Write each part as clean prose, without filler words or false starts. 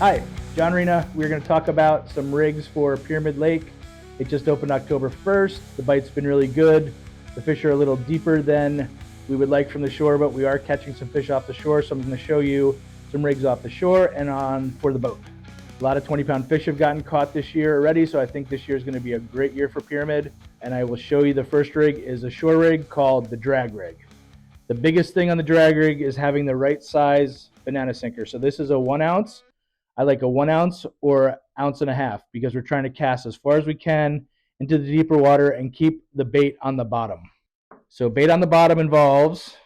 Hi, John Riina. We're going to talk about some rigs for Pyramid Lake. It just opened October 1st. The bite's been really good. The fish are a little deeper than we would like from the shore, but we are catching some fish off the shore. So I'm going to show you some rigs off the shore and on for the boat. A lot of 20-pound fish have gotten caught this year already, so I think this year is going to be a great year for Pyramid. And I will show you the first rig is a shore rig called the drag rig. The biggest thing on the drag rig is having the right size banana sinker. So this is a 1 ounce. I like a 1 ounce or 1.5 ounces because we're trying to cast as far as we can into the deeper water and keep the bait on the bottom. So bait on the bottom involves,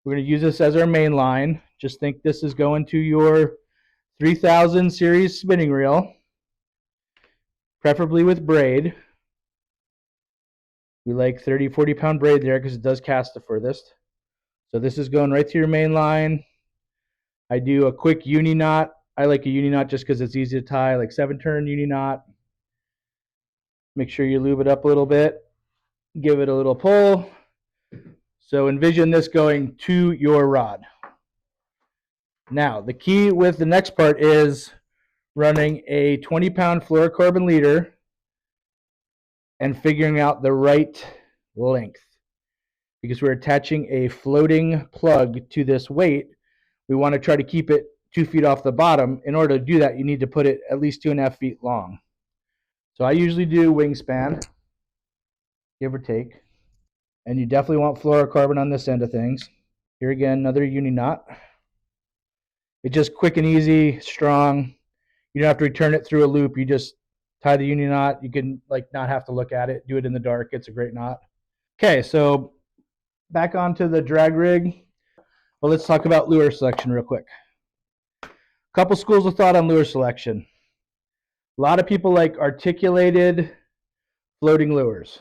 we're going to use this as our main line. Just think this is going to your 3000 series spinning reel, preferably with braid. We like 30-40 pound braid there because it does cast the furthest. So this is going right to your main line. I do a quick uni knot. I like a uni knot just because it's easy to tie, like 7-turn uni knot. Make sure you lube it up a little bit. Give it a little pull. So envision this going to your rod. Now, the key with the next part is running a 20-pound fluorocarbon leader and figuring out the right length. Because we're attaching a floating plug to this weight, we want to try to keep it 2 feet off the bottom. In order to do that, you need to put it at least 2.5 feet long. So I usually do wingspan, give or take. And you definitely want fluorocarbon on this end of things. Here again, another uni knot. It's just quick and easy, strong. You don't have to return it through a loop. You just tie the uni knot. You can not have to look at it. Do it in the dark. It's a great knot. Okay, so back onto the drag rig. Well, let's talk about lure selection real quick. Couple schools of thought on lure selection. A lot of people like articulated floating lures,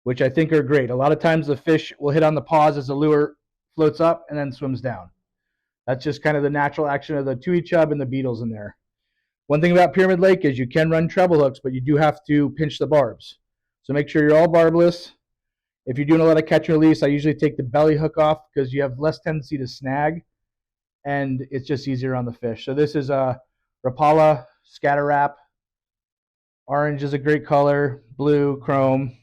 which I think are great. A lot of times the fish will hit on the pause as the lure floats up and then swims down. That's just kind of the natural action of the tui chub and the beetles in there. One thing about Pyramid Lake is you can run treble hooks, but you do have to pinch the barbs. So make sure you're all barbless. If you're doing a lot of catch and release, I usually take the belly hook off because you have less tendency to snag, and it's just easier on the fish. So this is a Rapala scatter wrap. Orange is a great color, blue, chrome.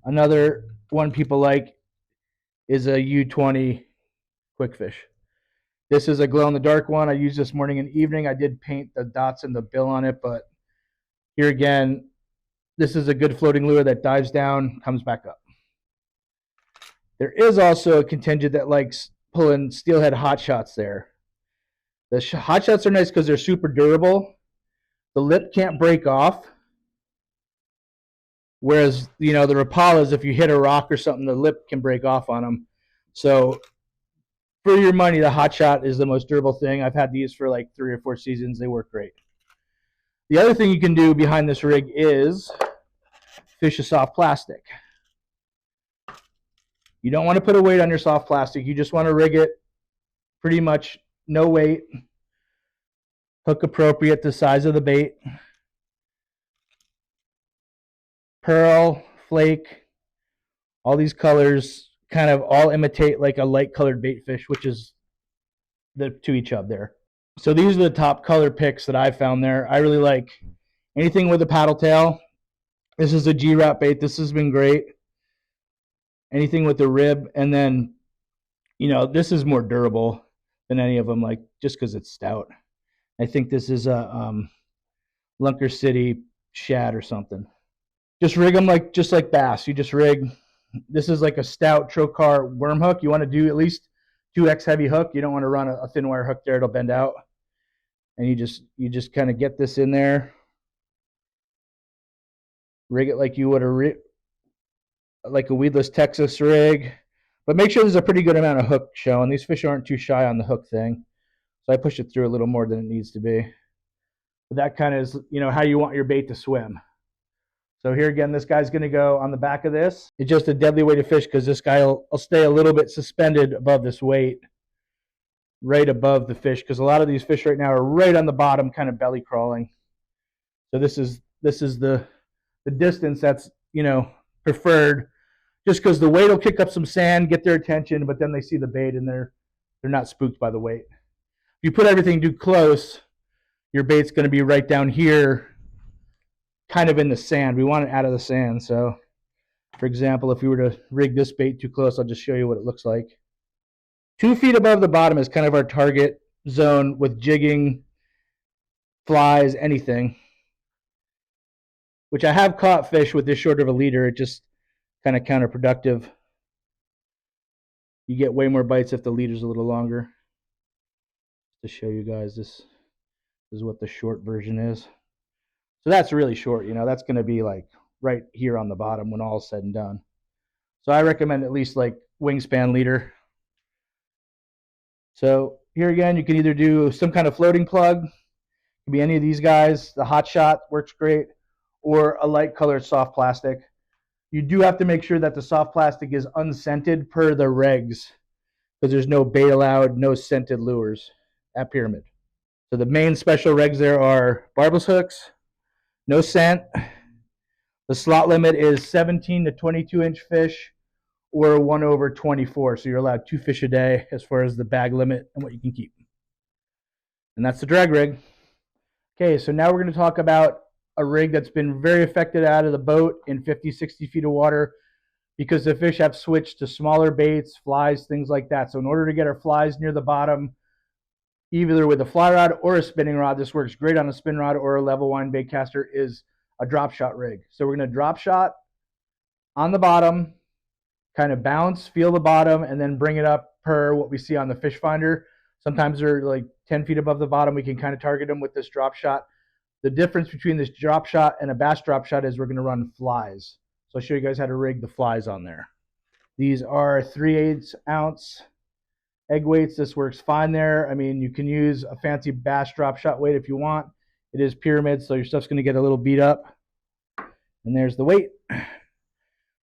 Another one people like is a U20 quick fish. This is a glow in the dark one. I used this morning and evening. I did paint the dots and the bill on it, but here again, this is a good floating lure that dives down, comes back up. There is also a contingent that likes pulling steelhead hot shots there. The hot shots are nice because they're super durable. The lip can't break off. Whereas, the Rapalas, if you hit a rock or something, the lip can break off on them. So for your money, the hot shot is the most durable thing. I've had these for like 3 or 4 seasons. They work great. The other thing you can do behind this rig is fish a soft plastic. You don't want to put a weight on your soft plastic. You just want to rig it pretty much no weight. Hook appropriate to the size of the bait. Pearl, flake, all these colors kind of all imitate like a light colored bait fish, which is the tui chub there. So these are the top color picks that I found there. I really like anything with a paddle tail. This is a G-wrap bait. This has been great. Anything with the rib, and then this is more durable than any of them, like just because it's stout. I think this is a Lunker City shad or something. Just rig them just like bass. You just rig. This is like a stout trocar worm hook. You want to do at least 2x heavy hook. You don't want to run a thin wire hook there. It'll bend out. And you just kind of get this in there. Rig it like you would like a weedless Texas rig. But make sure there's a pretty good amount of hook showing. These fish aren't too shy on the hook thing. So I push it through a little more than it needs to be. But that kind of is, how you want your bait to swim. So here again, this guy's going to go on the back of this. It's just a deadly way to fish because this guy will stay a little bit suspended above this weight, right above the fish, because a lot of these fish right now are right on the bottom, kind of belly crawling. So this is the distance that's preferred, just because the weight will kick up some sand, get their attention, but then they see the bait and they're not spooked by the weight. you put everything too close, your bait's going to be right down here, kind of in the sand. We want it out of the sand. So, for example, if we were to rig this bait too close, I'll just show you what it looks like. 2 feet above the bottom is kind of our target zone with jigging, flies, anything. Which I have caught fish with this short of a leader. It just kind of counterproductive. You get way more bites if the leader's a little longer. To show you guys, this is what the short version is. So that's really short, you know, that's going to be like right here on the bottom when all's said and done. So I recommend at least like wingspan leader. So here again, you can either do some kind of floating plug. It can be any of these guys. The Hot Shot works great, or a light colored soft plastic. You do have to make sure that the soft plastic is unscented per the regs, because there's no bait allowed, no scented lures at Pyramid. So the main special regs there are barbless hooks, no scent. The slot limit is 17 to 22-inch fish, or 1/24. So you're allowed 2 fish a day as far as the bag limit and what you can keep. And that's the drag rig. Okay, so now we're going to talk about a rig that's been very affected out of the boat in 50, 60 feet of water because the fish have switched to smaller baits, flies, things like that. So in order to get our flies near the bottom, either with a fly rod or a spinning rod, this works great on a spin rod or a level wind bait caster, is a drop shot rig. So we're going to drop shot on the bottom, kind of bounce, feel the bottom, and then bring it up per what we see on the fish finder. Sometimes they're like 10 feet above the bottom. We can kind of target them with this drop shot. The difference between this drop shot and a bass drop shot is we're going to run flies. So I'll show you guys how to rig the flies on there. These are 3/8 ounce egg weights. This works fine there. I mean, you can use a fancy bass drop shot weight if you want. It is Pyramid, so your stuff's going to get a little beat up. And there's the weight.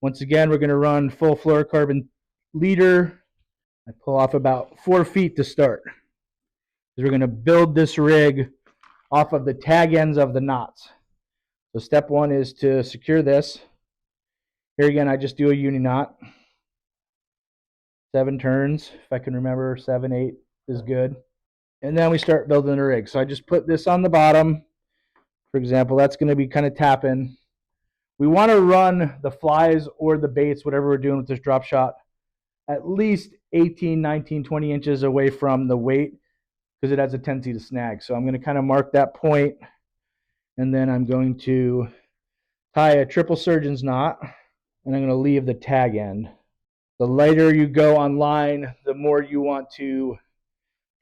Once again, we're going to run full fluorocarbon leader. I pull off about 4 feet to start. We're going to build this rig off of the tag ends of the knots. So step 1 is to secure this. Here again, I just do a uni knot. 7 turns, if I can remember, 7, 8 is good. And then we start building the rig. So I just put this on the bottom. For example, that's going to be kind of tapping. We want to run the flies or the baits, whatever we're doing with this drop shot, at least 18, 19, 20 inches away from the weight, because it has a tendency to snag. So I'm going to kind of mark that point, and then I'm going to tie a triple surgeon's knot, and I'm going to leave the tag end. The lighter you go on line, the more you want to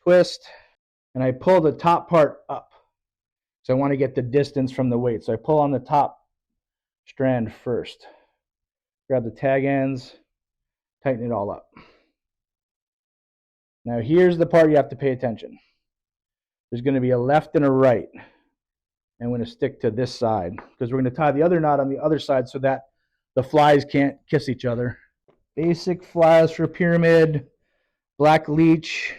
twist, and I pull the top part up. So I want to get the distance from the weight. So I pull on the top strand first. Grab the tag ends, tighten it all up. Now here's the part you have to pay attention. There's going to be a left and a right. I'm going to stick to this side because we're going to tie the other knot on the other side so that the flies can't kiss each other. Basic flies for Pyramid, black leech,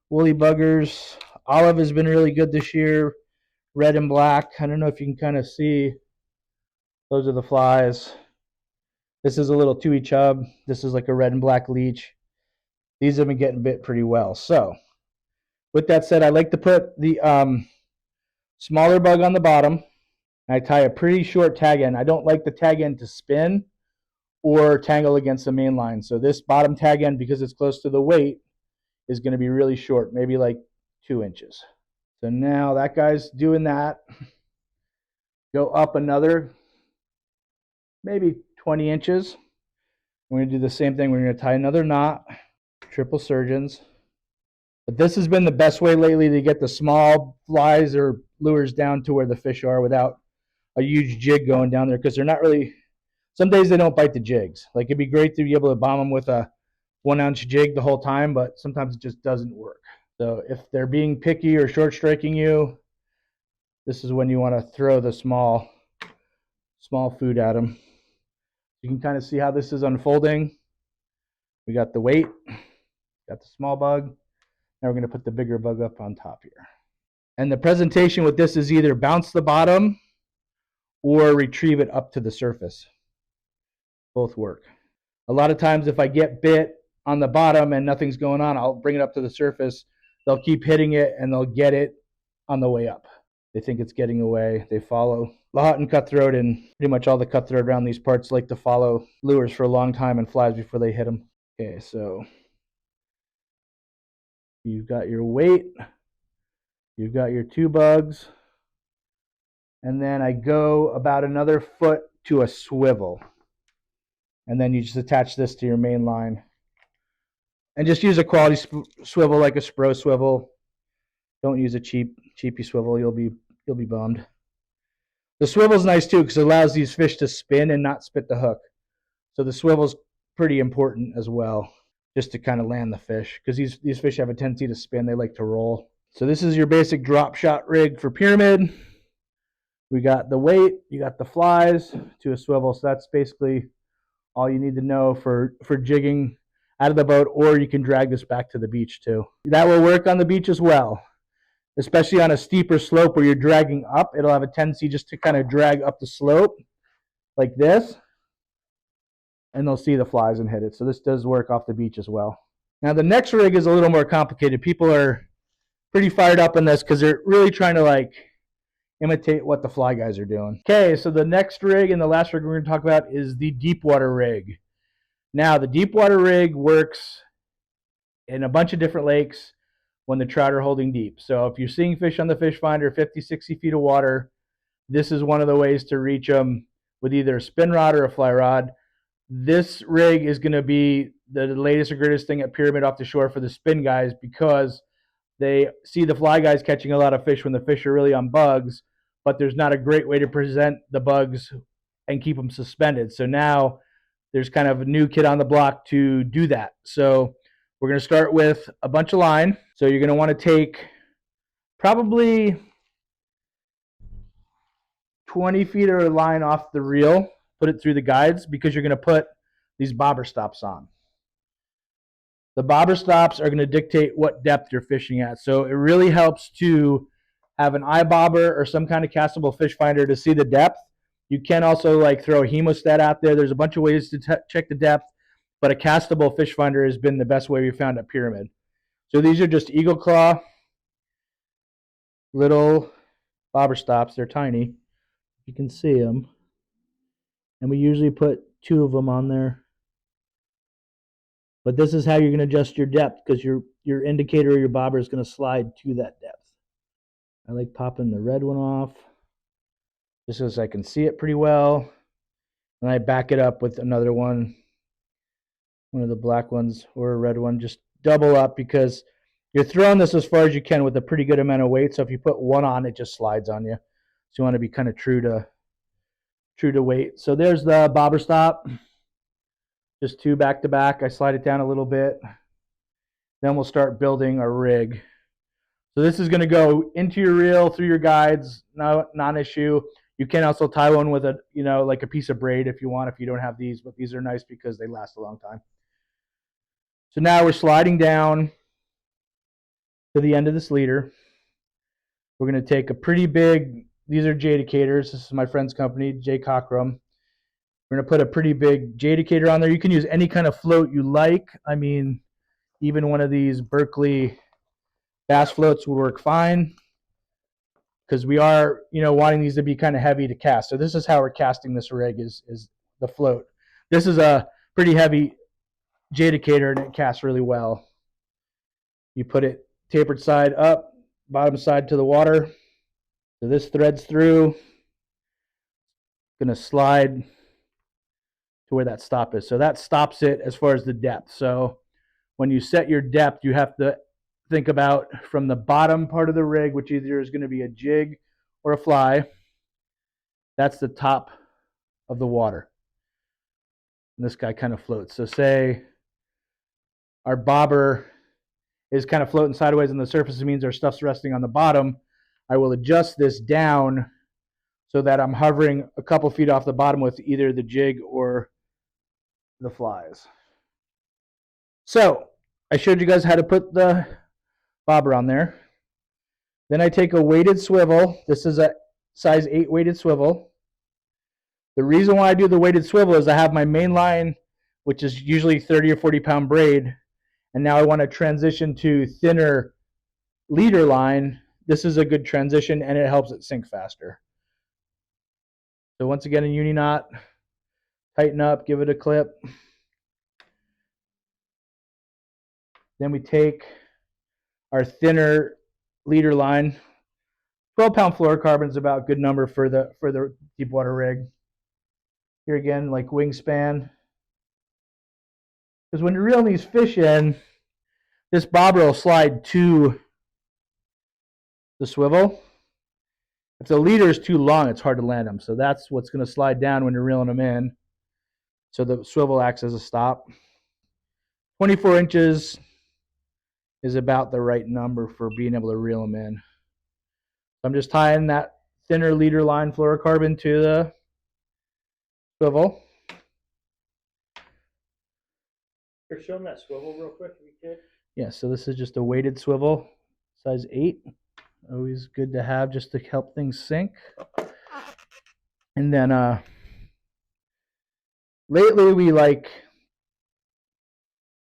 woolly buggers. Olive has been really good this year, red and black. I don't know if you can kind of see. Those are the flies. This is a little tui chub. This is like a red and black leech. These have been getting bit pretty well. So with that said, I like to put the smaller bug on the bottom. I tie a pretty short tag end. I don't like the tag end to spin or tangle against the main line. So this bottom tag end, because it's close to the weight, is going to be really short, maybe like 2 inches. So now that guy's doing that. Go up another maybe 20 inches. We're going to do the same thing. We're going to tie another knot, triple surgeons. But this has been the best way lately to get the small flies or lures down to where the fish are without a huge jig going down there, because they're not really, some days they don't bite the jigs. Like it'd be great to be able to bomb them with a 1-ounce jig the whole time, but sometimes it just doesn't work. So if they're being picky or short striking you, this is when you want to throw the small food at them. You can kind of see how this is unfolding. We got the weight, got the small bug. Now we're going to put the bigger bug up on top here. And the presentation with this is either bounce the bottom or retrieve it up to the surface. Both work. A lot of times if I get bit on the bottom and nothing's going on, I'll bring it up to the surface, they'll keep hitting it and they'll get it on the way up. They think it's getting away. They follow. Lahontan Cutthroat and pretty much all the cutthroat around these parts like to follow lures for a long time and flies before they hit them. Okay, so you've got your weight, you've got your 2 bugs, and then I go about another foot to a swivel. And then you just attach this to your main line. And just use a quality swivel like a Spro swivel. Don't use a cheapy swivel. You'll be bummed. The swivel's nice too because it allows these fish to spin and not spit the hook. So the swivel's pretty important as well, just to kind of land the fish, because these fish have a tendency to spin. They like to roll. So this is your basic drop shot rig for pyramid. We got the weight, you got the flies to a swivel. So that's basically all you need to know for jigging out of the boat, or you can drag this back to the beach too. That will work on the beach as well, especially on a steeper slope where you're dragging up. It'll have a tendency just to kind of drag up the slope like this, and they'll see the flies and hit it. So this does work off the beach as well. Now the next rig is a little more complicated. People are pretty fired up on this because they're really trying to like imitate what the fly guys are doing. Okay, so the next rig and the last rig we're going to talk about is the deep water rig. Now the deep water rig works in a bunch of different lakes when the trout are holding deep. So if you're seeing fish on the fish finder 50, 60 feet of water, this is one of the ways to reach them with either a spin rod or a fly rod. This rig is going to be the latest and greatest thing at Pyramid off the shore for the spin guys, because they see the fly guys catching a lot of fish when the fish are really on bugs, but there's not a great way to present the bugs and keep them suspended. So now there's kind of a new kid on the block to do that. So we're going to start with a bunch of line. So you're going to want to take probably 20 feet of line off the reel, put it through the guides, because you're going to put these bobber stops on. The bobber stops are going to dictate what depth you're fishing at. So it really helps to have an eye bobber or some kind of castable fish finder to see the depth. You can also like throw a hemostat out there. There's a bunch of ways to check the depth, but a castable fish finder has been the best way we found at Pyramid. So these are just eagle claw, little bobber stops. They're tiny. You can see them. And we usually put 2 of them on there. But this is how you're going to adjust your depth, because your indicator or your bobber is going to slide to that depth. I like popping the red one off just so I can see it pretty well. And I back it up with another one of the black ones or a red one. Just double up, because you're throwing this as far as you can with a pretty good amount of weight. So if you put one on, it just slides on you. So you want to be kind of true to weight. So there's the bobber stop. Just 2 back to back. I slide it down a little bit. Then we'll start building our rig. So this is going to go into your reel, through your guides, non-issue. You can also tie one with like a piece of braid if you want, if you don't have these, but these are nice because they last a long time. So now we're sliding down to the end of this leader. We're going to take a pretty big, these are jadicators. This is my friend's company, J. Cockrum. We're going to put a pretty big jadicator on there. You can use any kind of float you like. I mean, even one of these Berkeley bass floats would work fine, because we are, wanting these to be kind of heavy to cast. So this is how we're casting this rig, is the float. This is a pretty heavy jadicator, and it casts really well. You put it tapered side up, bottom side to the water. So this threads through. Going to slide to where that stop is. So that stops it as far as the depth. So when you set your depth, you have to think about from the bottom part of the rig, which either is going to be a jig or a fly. That's the top of the water. And this guy kind of floats. So say our bobber is kind of floating sideways on the surface. It means our stuff's resting on the bottom. I will adjust this down so that I'm hovering a couple feet off the bottom with either the jig or the flies. So I showed you guys how to put the bobber on there. Then I take a weighted swivel. This is a size 8 weighted swivel. The reason why I do the weighted swivel is I have my main line, which is usually 30 or 40 pound braid, and now I want to transition to thinner leader line, this is a good transition and it helps it sink faster. So once again, a uni knot, tighten up, give it a clip. Then we take our thinner leader line. 12-pound fluorocarbon is about a good number for the deep water rig. Here again, like wingspan. Because when you're reeling these fish in, this bobber will slide to the swivel. If the leader is too long, it's hard to land them. So that's what's going to slide down when you're reeling them in. So the swivel acts as a stop. 24 inches is about the right number for being able to reel them in. I'm just tying that thinner leader line fluorocarbon to the swivel. Here, show them that swivel real quick if you could. Yeah, so this is just a weighted swivel, size 8. Always good to have just to help things sink. And then lately we like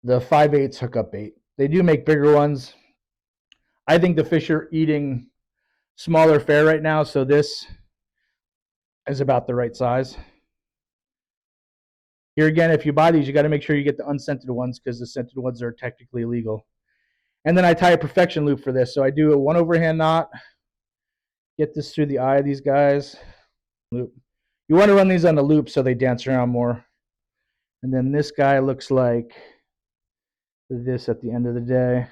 the 5/8 hookup bait. They do make bigger ones. I think the fish are eating smaller fare right now, so this is about the right size. Here again, if you buy these, you got to make sure you get the unscented ones because the scented ones are technically illegal. And then I tie a perfection loop for this. So I do a 1 overhand knot, get this through the eye of these guys. Loop. You want to run these on the loop so they dance around more. And then this guy looks like this at the end of the day.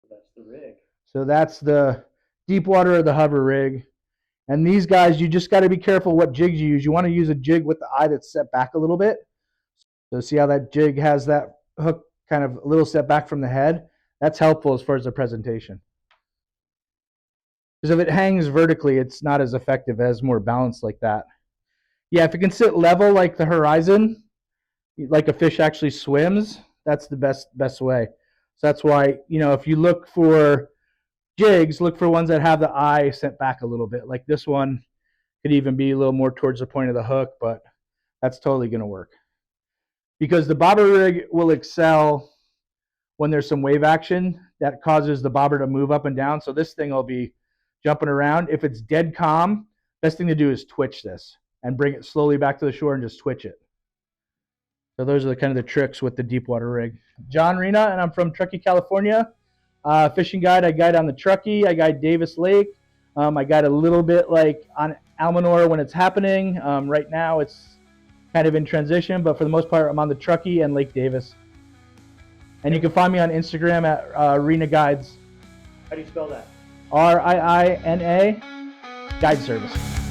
That's the rig. So that's the deep water or the hover rig. And these guys, you just got to be careful what jigs you use. You want to use a jig with the eye that's set back a little bit. So see how that jig has that hook kind of a little set back from the head? That's helpful as far as the presentation. Because if it hangs vertically, it's not as effective as more balanced like that. Yeah, if it can sit level like the horizon, like a fish actually swims, that's the best way. So that's why, you know, if you look for jigs, look for ones that have the eye sent back a little bit. Like this one could even be a little more towards the point of the hook, but that's totally going to work. Because the bobber rig will excel when there's some wave action that causes the bobber to move up and down. So this thing will be jumping around. If it's dead calm, best thing to do is twitch this and bring it slowly back to the shore and just twitch it. So those are the kind of the tricks with the deep water rig. John Riina, and I'm from Truckee, California. Fishing guide, I guide on the Truckee, I guide Davis Lake. I guide a little bit like on Almanor when it's happening. Right now it's kind of in transition, but for the most part I'm on the Truckee and Lake Davis. And you can find me on Instagram at Riina Guides. How do you spell that? RIINA Guide Service.